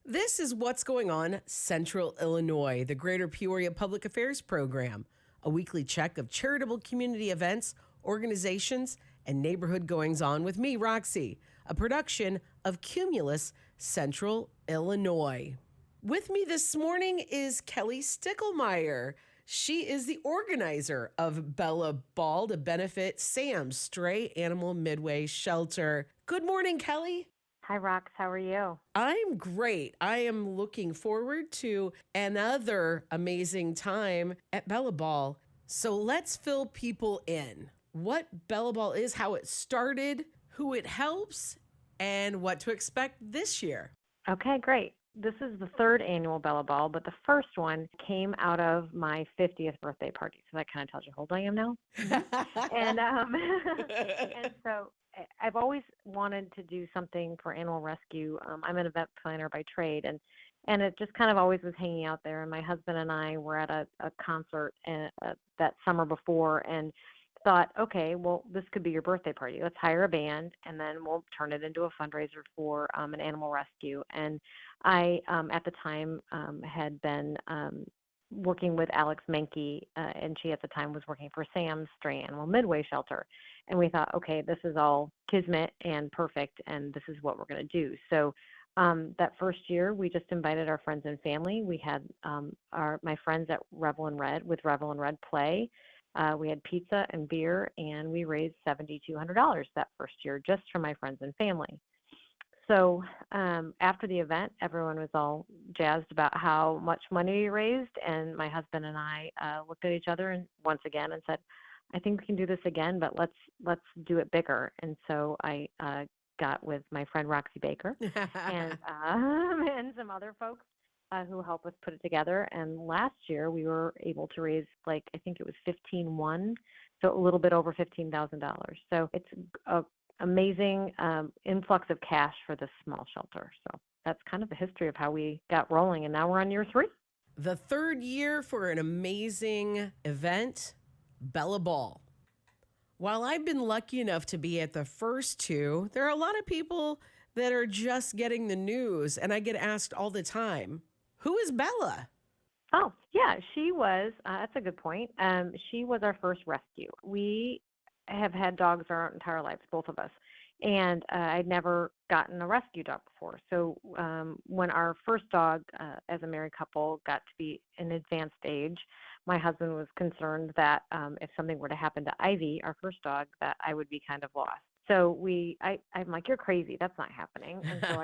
This is What's Going On Central Illinois, the Greater Peoria Public Affairs Program, a weekly check of charitable community events, organizations, and neighborhood goings on with me, Roxy, a production of Cumulus Central Illinois. With me this morning is Kelly Sticklemaier. She is the organizer of Bella Ball to benefit Sam's Stray Animal Midway Shelter. Good morning, Kelly. Hi, Rox. How are you? I'm great. I am looking forward to another amazing time at Bella Ball. So let's fill people in. What Bella Ball is, how it started, who it helps, and what to expect this year. Okay, great. This is the third annual Bella Ball, but the first one came out of my 50th birthday party. So that kind of tells you how old I am now. And and so I've always wanted to do something for animal rescue. I'm an event planner by trade, and it just kind of always was hanging out there. And my husband and I were at a concert that summer before and thought, okay, well, this could be your birthday party. Let's hire a band, and then we'll turn it into a fundraiser for an animal rescue. And I, at the time, had been working with Alex Menke, and she at the time was working for Sam's Stray Animal Midway Shelter. And we thought, okay, this is all kismet and perfect, and this is what we're going to do. So that first year, we just invited our friends and family. We had my friends at Revel and Red with Revel and Red play. We had pizza and beer, and we raised $7,200 that first year just for my friends and family. So after the event, everyone was all jazzed about how much money we raised, and my husband and I looked at each other and once again and said, I think we can do this again, but let's do it bigger. And so I got with my friend Roxy Baker and some other folks who helped us put it together. And last year we were able to raise, I think it was 15,100, so a little bit over $15,000. So it's an amazing influx of cash for this small shelter. So that's kind of the history of how we got rolling, and now we're on year 3. The third year for an amazing event, Bella Ball. While I've been lucky enough to be at the first two, there are a lot of people that are just getting the news, and I get asked all the time, who is Bella? Oh, yeah, she was, that's a good point. She was our first rescue. We have had dogs our entire lives, both of us, and I'd never gotten a rescue dog before. So when our first dog, as a married couple, got to be an advanced age, my husband was concerned that if something were to happen to Ivy, our first dog, that I would be kind of lost. So I'm like, you're crazy. That's not happening. And so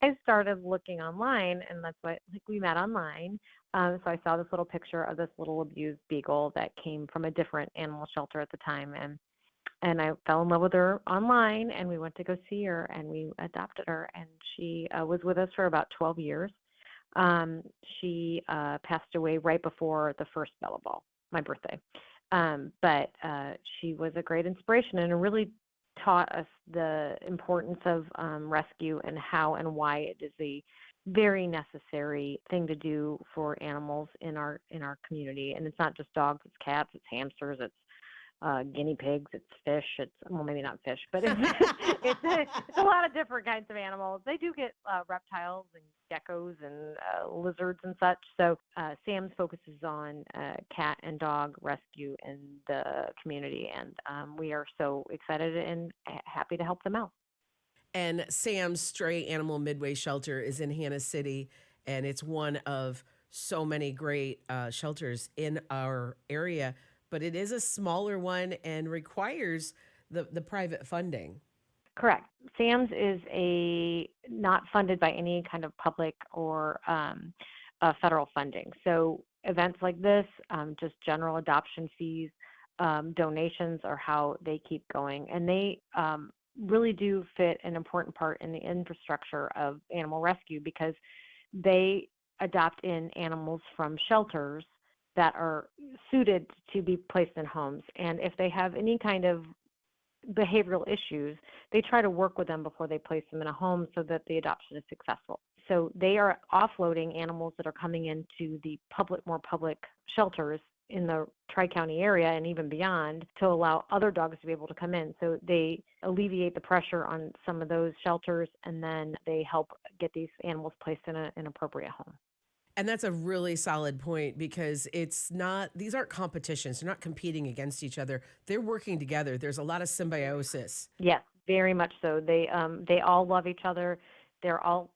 I started looking online, and that's why we met online. So I saw this little picture of this little abused beagle that came from a different animal shelter at the time, and I fell in love with her online, and we went to go see her, and we adopted her, and she was with us for about 12 years. She passed away right before the first Bella Ball, my birthday. But she was a great inspiration, and it really taught us the importance of rescue and how and why it is a very necessary thing to do for animals in our community. And it's not just dogs, it's cats, it's hamsters, it's guinea pigs, it's fish, well, maybe not fish, but it's a lot of different kinds of animals. They do get reptiles and geckos and lizards and such. So Sam's focuses on cat and dog rescue in the community, and we are so excited and happy to help them out. And Sam's Stray Animal Midway Shelter is in Hannah City, and it's one of so many great shelters in our area, but it is a smaller one and requires the private funding. Correct. Sam's is not funded by any kind of public or federal funding. So events like this, just general adoption fees, donations are how they keep going. And they really do fit an important part in the infrastructure of animal rescue because they adopt in animals from shelters that are suited to be placed in homes. And if they have any kind of behavioral issues, they try to work with them before they place them in a home so that the adoption is successful. So they are offloading animals that are coming into the more public shelters in the Tri-County area and even beyond to allow other dogs to be able to come in. So they alleviate the pressure on some of those shelters, and then they help get these animals placed in an appropriate home. And that's a really solid point because these aren't competitions. They're not competing against each other. They're working together. There's a lot of symbiosis. Yes, very much so. They all love each other. They're all,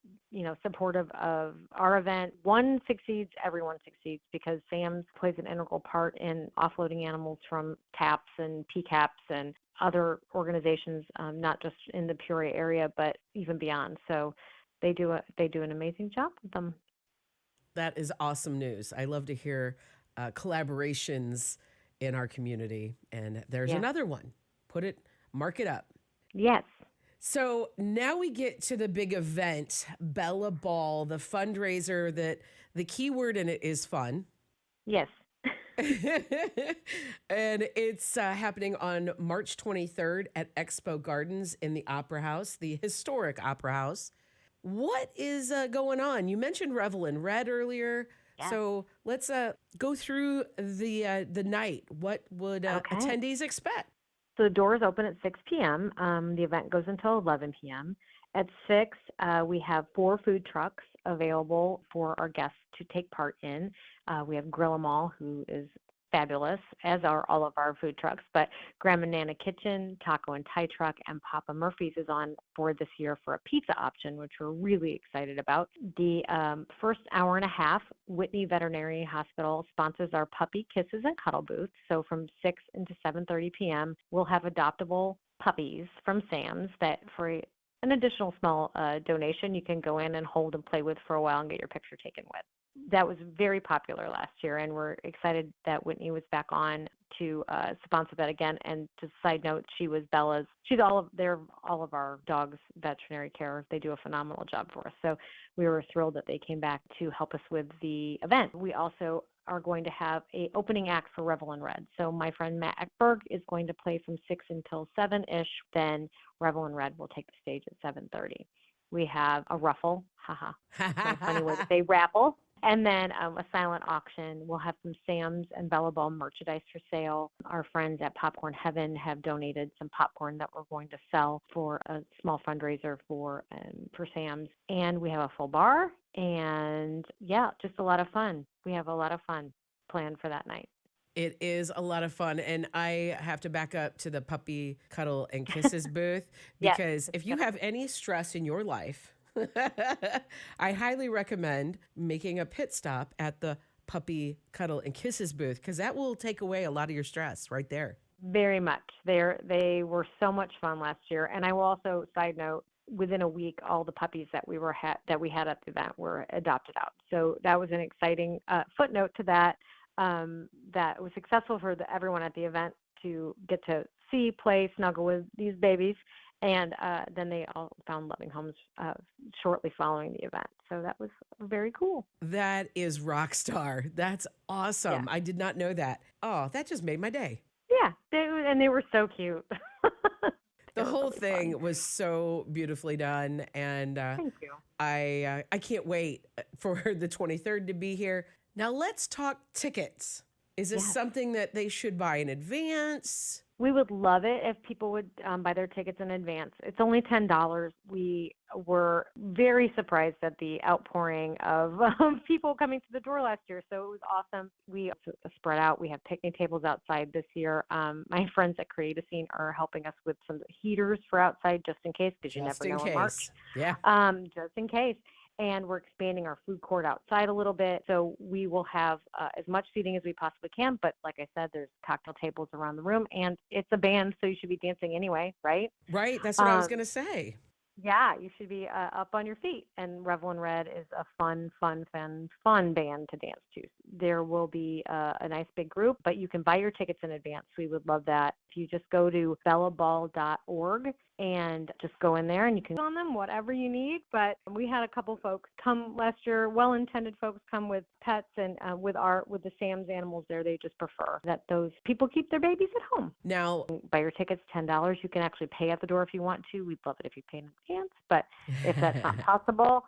supportive of our event. One succeeds, everyone succeeds, because Sam's plays an integral part in offloading animals from TAPS and PCAPS and other organizations, not just in the Peoria area, but even beyond. So they do an amazing job with them. That is awesome news. I love to hear collaborations in our community. And there's another one. Mark it up. Yes. So now we get to the big event, Bella Ball, the fundraiser that the key word in it is fun. Yes. And it's happening on March 23rd at Expo Gardens in the Opera House, the historic Opera House. What is going on? You mentioned Revel in Red earlier. Yeah. So let's go through the night. What would attendees expect? So the doors open at 6 p.m. The event goes until 11 p.m. At 6, we have 4 food trucks available for our guests to take part in. We have Grill 'em All, who is fabulous, as are all of our food trucks. But Grandma Nana Kitchen, Taco and Thai Truck, and Papa Murphy's is on board this year for a pizza option, which we're really excited about. The first hour and a half, Whitney Veterinary Hospital sponsors our Puppy Kisses and Cuddle booth. So from 6 into 7:30 p.m., we'll have adoptable puppies from Sam's that for an additional small donation, you can go in and hold and play with for a while and get your picture taken with. That was very popular last year, and we're excited that Whitney was back on to sponsor that again. And just a side note, she's all of our dogs' veterinary care. They do a phenomenal job for us. So we were thrilled that they came back to help us with the event. We also are going to have a opening act for Revel in Red. So my friend Matt Eckberg is going to play from 6 until 7-ish. Then Revel in Red will take the stage at 7:30. We have a ruffle, my funny way to say raffle. And then a silent auction. We'll have some Sam's and Bella Ball merchandise for sale. Our friends at Popcorn Heaven have donated some popcorn that we're going to sell for a small fundraiser for Sam's. And we have a full bar. And just a lot of fun. We have a lot of fun planned for that night. It is a lot of fun. And I have to back up to the Puppy Cuddle and Kisses booth because if you have any stress in your life, I highly recommend making a pit stop at the Puppy Cuddle and Kisses booth because that will take away a lot of your stress right there. Very much. They were so much fun last year. And I will also, side note, within a week, all the puppies that we had at the event were adopted out. So that was an exciting footnote to that. That was successful for everyone at the event to get to see, play, snuggle with these babies. And then they all found loving homes shortly following the event. So that was very cool. That is rock star. That's awesome. Yeah. I did not know that. Oh, that just made my day. Yeah, they were so cute. The whole thing was so beautifully done. And thank you. I can't wait for the 23rd to be here. Now let's talk tickets. Is this something that they should buy in advance? We would love it if people would buy their tickets in advance. It's only $10. We were very surprised at the outpouring of people coming to the door last year, so it was awesome. We spread out. We have picnic tables outside this year. My friends at Create a Scene are helping us with some heaters for outside just in case, because you never know in March. Yeah. Just in case. And we're expanding our food court outside a little bit. So we will have as much seating as we possibly can. But like I said, there's cocktail tables around the room. And it's a band, so you should be dancing anyway, right? Right. That's what I was going to say. Yeah, you should be up on your feet. And Revel in Red is a fun band to dance to. There will be a nice big group, but you can buy your tickets in advance. We would love that. If you just go to bellaball.org and just go in there and you can on them whatever you need. But we had a couple folks come last year, well-intended folks come with pets and with the Sam's animals there. They just prefer that those people keep their babies at home. Now, buy your tickets $10. You can actually pay at the door if you want to. We'd love it if you pay in advance, but if that's not possible,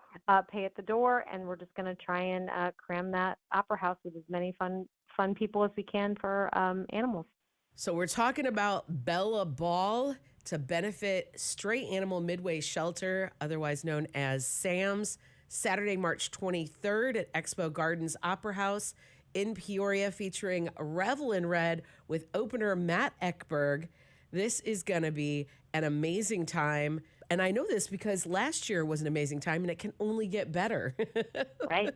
pay at the door. And we're just going to try and cram that opera house with as many fun fun people as we can for animals. So we're talking about Bella Ball to benefit Stray Animal Midway Shelter, otherwise known as SAMS, Saturday, March 23rd at Expo Gardens Opera House in Peoria, featuring Revel in Red with opener Matt Ekberg. This is going to be an amazing time. And I know this because last year was an amazing time and it can only get better. Right.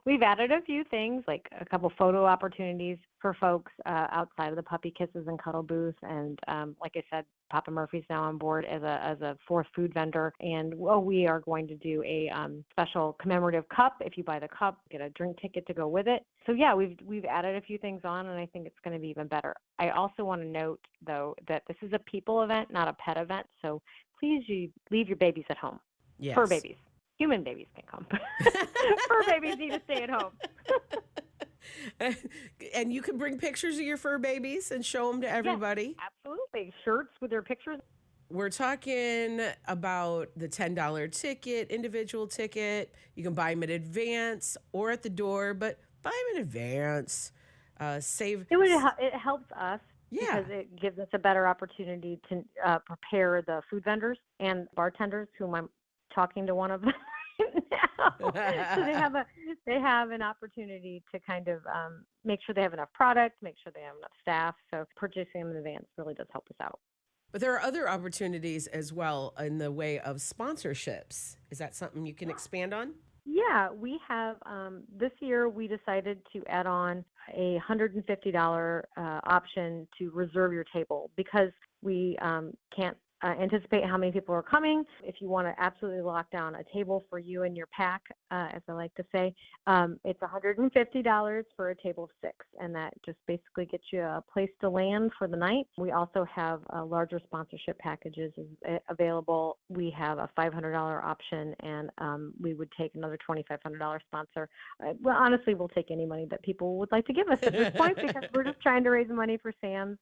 We've added a few things, like a couple photo opportunities for folks outside of the puppy kisses and cuddle booth. And like I said, Papa Murphy's now on board as a fourth food vendor. And we are going to do a special commemorative cup. If you buy the cup, get a drink ticket to go with it. So yeah, we've added a few things on, and I think it's going to be even better. I also want to note, though, that this is a people event, not a pet event. So please leave your babies at home. Yes. Fur babies. Human babies can come. Fur babies need to stay at home. And you can bring pictures of your fur babies and show them to everybody. Yes, absolutely. Shirts with their pictures. We're talking about the $10 ticket, individual ticket. You can buy them in advance or at the door, but buy them in advance. Save. It helps us. Yeah. Because it gives us a better opportunity to prepare the food vendors and bartenders, whom I'm talking to one of them now. So they have an opportunity to kind of make sure they have enough product, make sure they have enough staff. So purchasing them in advance really does help us out. But there are other opportunities as well in the way of sponsorships. Is that something you can expand on? Yeah, we have, this year we decided to add on a $150 option to reserve your table because we can't anticipate how many people are coming. If you want to absolutely lock down a table for you and your pack, as I like to say, it's $150 for a table of 6, and that just basically gets you a place to land for the night. We also have larger sponsorship packages available. We have a $500 option, and we would take another $2,500 sponsor. Well, honestly, we'll take any money that people would like to give us at this point because we're just trying to raise money for SAMS.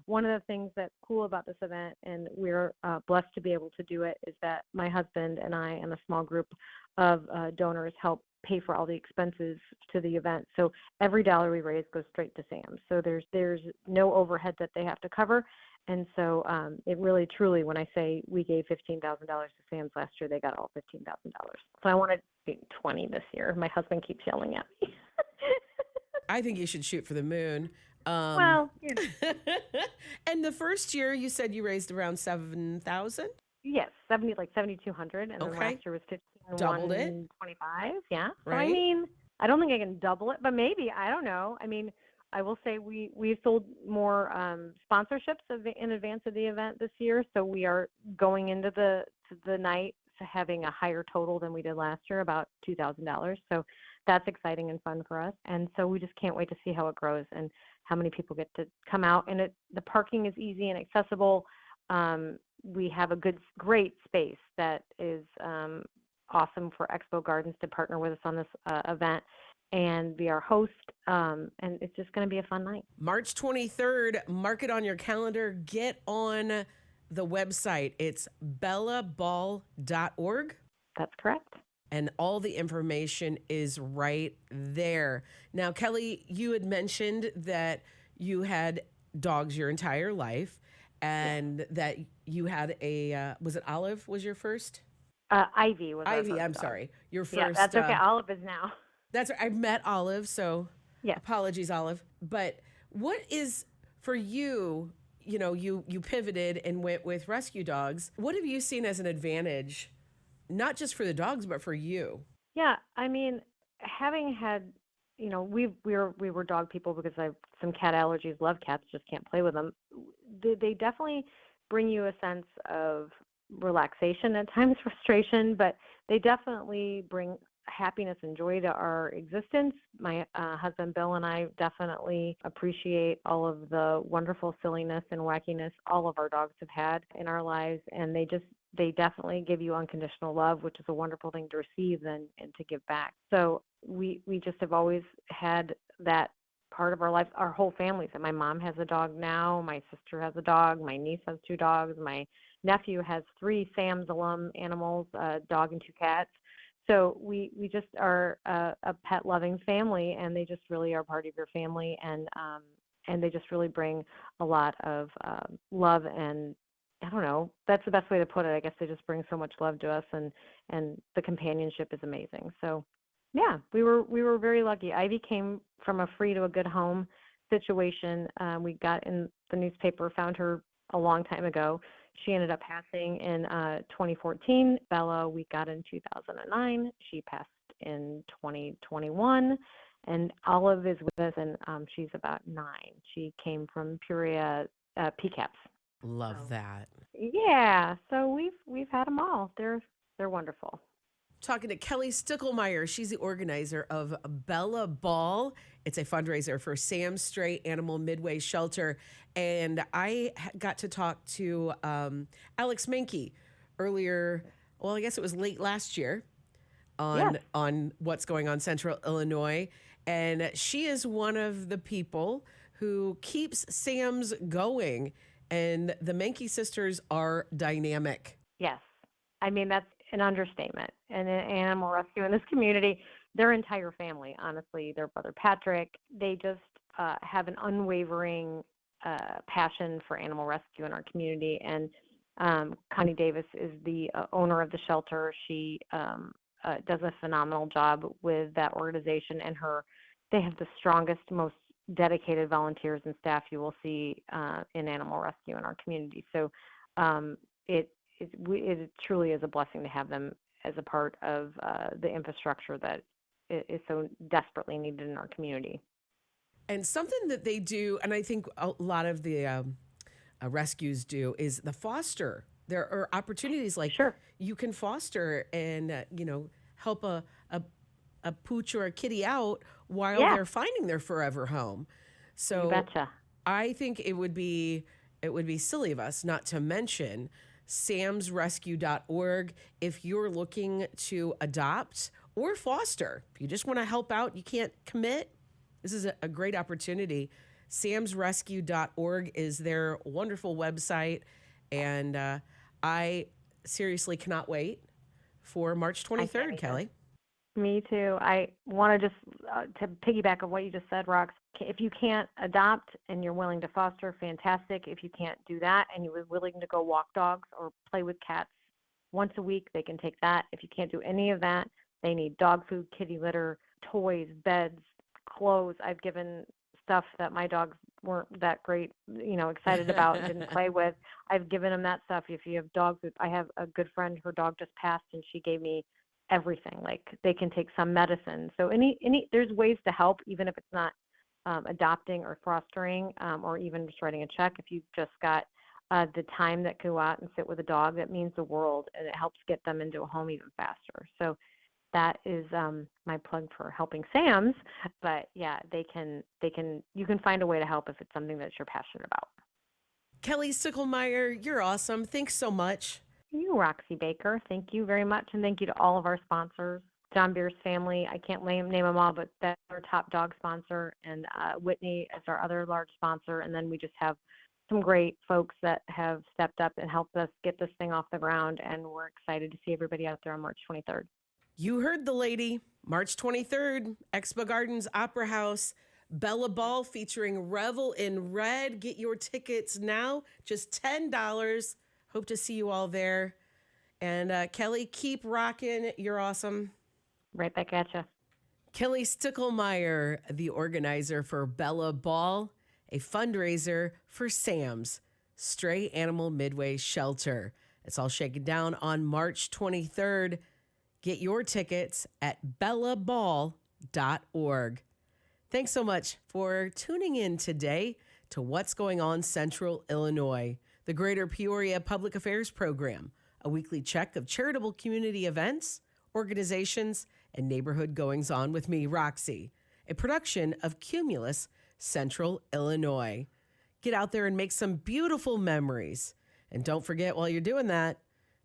One of the things that's cool about this event, and we're blessed to be able to do it, is that my husband and I and a small group of donors help pay for all the expenses to the event. So every dollar we raise goes straight to SAMS. So there's no overhead that they have to cover. And so it really, truly, when I say we gave $15,000 to SAMS last year, they got all $15,000. So I wanted to do 20 this year. My husband keeps yelling at me. I think you should shoot for the moon. Well, And the first year you said you raised around 7,000? Yes, 7,200, and then Okay. last year was 15,125. Doubled it. Yeah. So Right. I mean, I don't think I can double it, but maybe, I don't know. I mean, I will say we've sold more sponsorships in advance of the event this year, so we are going into the night having a higher total than we did last year, about $2,000. So that's exciting and fun for us, and so we just can't wait to see how it grows and how many people get to come out. And the parking is easy and accessible. We have a great space that is awesome for Expo Gardens to partner with us on this event and be our host. And it's just going to be a fun night. March 23rd, mark it on your calendar. Get on the website. It's bellaball.org. That's correct. And all the information is right there. Now, Kelly, you had mentioned that you had dogs your entire life and that you had was it Olive was your first? Ivy was our Ivy, first I'm dog. sorry. Your first. Yeah, that's okay. Olive is now. That's I've met Olive, so yeah. Apologies, Olive. But what is for you, you pivoted and went with rescue dogs. What have you seen as an advantage, not just for the dogs, but for you? Yeah, I mean, having had, we were dog people because I have some cat allergies, love cats, just can't play with them. They definitely bring you a sense of relaxation, at times frustration, but they definitely bring happiness and joy to our existence. My husband Bill and I definitely appreciate all of the wonderful silliness and wackiness all of our dogs have had in our lives, and they definitely give you unconditional love, which is a wonderful thing to receive and to give back. So we just have always had that part of our life, our whole family. So my mom has a dog now, my sister has a dog, my niece has 2 dogs, my nephew has 3 SAMS alum animals, a dog and 2 cats. So we just are a pet loving family, and they just really are part of your family, and they just really bring a lot of love, and I don't know, that's the best way to put it. I guess they just bring so much love to us, and the companionship is amazing. So yeah, we were very lucky. Ivy came from a free to a good home situation. We got in the newspaper, found her a long time ago. She ended up passing in 2014. Bella, we got in 2009. She passed in 2021. And Olive is with us, and she's about 9. She came from Peoria PCAPs. Love that. Yeah, so we've had them all. They're wonderful. Talking to Kelly Sticklemaier. She's the organizer of Bella Ball. It's a fundraiser for Sam's Stray Animal Midway Shelter. And I got to talk to Alex Menke earlier. Well, I guess it was late last year Yes. on what's going on Central Illinois. And she is one of the people who keeps Sam's going. And the Menke sisters are dynamic. Yes. I mean, that's an understatement. And an animal rescue in this community, their entire family, honestly, their brother Patrick, they just have an unwavering passion for animal rescue in our community. And Connie Davis is the owner of the shelter. She does a phenomenal job with that organization, and they have the strongest, most dedicated volunteers and staff you will see in animal rescue in our community. So it truly is a blessing to have them as a part of the infrastructure that is so desperately needed in our community. And something that they do, and I think a lot of the rescues do, is the foster. There are opportunities like Sure. you can foster and help a pooch or a kitty out while Yeah. they're finding their forever home. You So betcha. I think it would be silly of us not to mention samsrescue.org if you're looking to adopt or foster. If you just want to help out, you can't commit. This is a great opportunity. samsrescue.org is their wonderful website, and I seriously cannot wait for March I can't 23rd, either. Kelly. Me too. I want to just to piggyback on what you just said, Rox. If you can't adopt and you're willing to foster, fantastic. If you can't do that and you're willing to go walk dogs or play with cats once a week, they can take that. If you can't do any of that, they need dog food, kitty litter, toys, beds, clothes. I've given stuff that my dogs weren't that great, excited about and didn't play with. I've given them that stuff. If you have dog food, I have a good friend, her dog just passed, and she gave me everything. Like, they can take some medicine. So there's ways to help, even if it's not adopting or fostering, or even just writing a check. If you've just got the time that go out and sit with a dog, that means the world, and it helps get them into a home even faster. So that is my plug for helping Sam's. But yeah, you can find a way to help if it's something that you're passionate about. Kelly Sticklemaier, you're awesome. Thanks so much. You, Roxy Baker. Thank you very much. And thank you to all of our sponsors. John Beer's family, I can't name them all, but that's our top dog sponsor. And Whitney is our other large sponsor. And then we just have some great folks that have stepped up and helped us get this thing off the ground. And we're excited to see everybody out there on March 23rd. You heard the lady. March 23rd, Expo Gardens Opera House. Bella Ball featuring Revel in Red. Get your tickets now, just $10. Hope to see you all there. And Kelly, keep rocking. You're awesome. Right back at you. Kelly Sticklemaier, the organizer for Bella Ball, a fundraiser for Sam's Stray Animal Midway Shelter. It's all shaken down on March 23rd. Get your tickets at bellaball.org. Thanks so much for tuning in today to What's Going On Central Illinois, the Greater Peoria Public Affairs Program, a weekly check of charitable community events, organizations, and neighborhood goings-on with me, Roxy, a production of Cumulus Central Illinois. Get out there and make some beautiful memories. And don't forget, while you're doing that,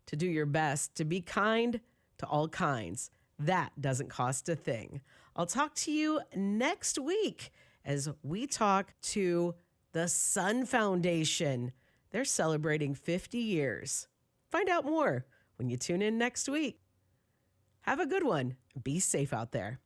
to do your best to be kind to all kinds. That doesn't cost a thing. I'll talk to you next week as we talk to the Sun Foundation. They're celebrating 50 years. Find out more when you tune in next week. Have a good one. Be safe out there.